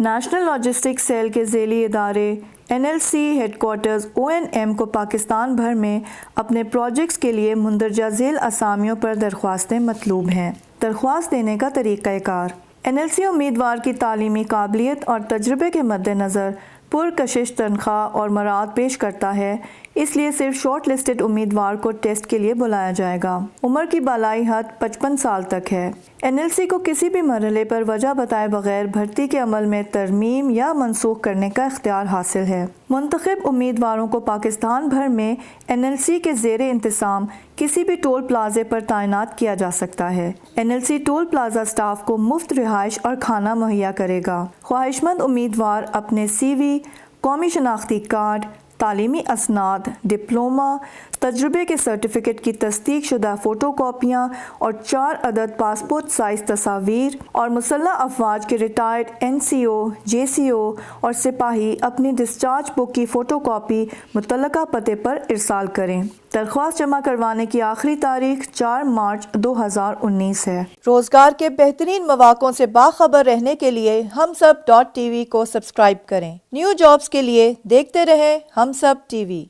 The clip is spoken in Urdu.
نیشنل لاجسٹکس سیل کے ذیلی ادارے NLC ہیڈ کوارٹرز ONM کو پاکستان بھر میں اپنے پروجیکٹس کے لیے مندرجہ ذیل اسامیوں پر درخواستیں مطلوب ہیں۔ درخواست دینے کا طریقہ کار: NLC امیدوار کی تعلیمی قابلیت اور تجربے کے مد نظر پرکشش تنخواہ اور مراعات پیش کرتا ہے، اس لیے صرف شارٹ لسٹڈ امیدوار کو ٹیسٹ کے لیے بلایا جائے گا۔ عمر کی بالائی حد 55 سال تک ہے۔ NLC کو کسی بھی مرحلے پر وجہ بتائے بغیر بھرتی کے عمل میں ترمیم یا منسوخ کرنے کا اختیار حاصل ہے۔ منتخب امیدواروں کو پاکستان بھر میں NLC کے زیر انتظام کسی بھی ٹول پلازے پر تعینات کیا جا سکتا ہے۔ NLC ٹول پلازا سٹاف کو مفت رہائش اور کھانا مہیا کرے گا۔ خواہش مند امیدوار اپنے CV، قومی شناختی کارڈ، تعلیمی اسناد، ڈپلومہ، تجربے کے سرٹیفکیٹ کی تصدیق شدہ فوٹو کاپیاں اور 4 عدد پاسپورٹ سائز تصاویر اور مسلح افواج کے ریٹائرڈ NCO، JCO اور سپاہی اپنی ڈسچارج بک کی فوٹو کاپی متعلقہ پتے پر ارسال کریں۔ درخواست جمع کروانے کی آخری تاریخ 4 مارچ 2019 ہے۔ روزگار کے بہترین مواقعوں سے باخبر رہنے کے لیے ہم سب .TV کو سبسکرائب کریں۔ نیو جابز کے لیے دیکھتے رہیں ہم سب TV۔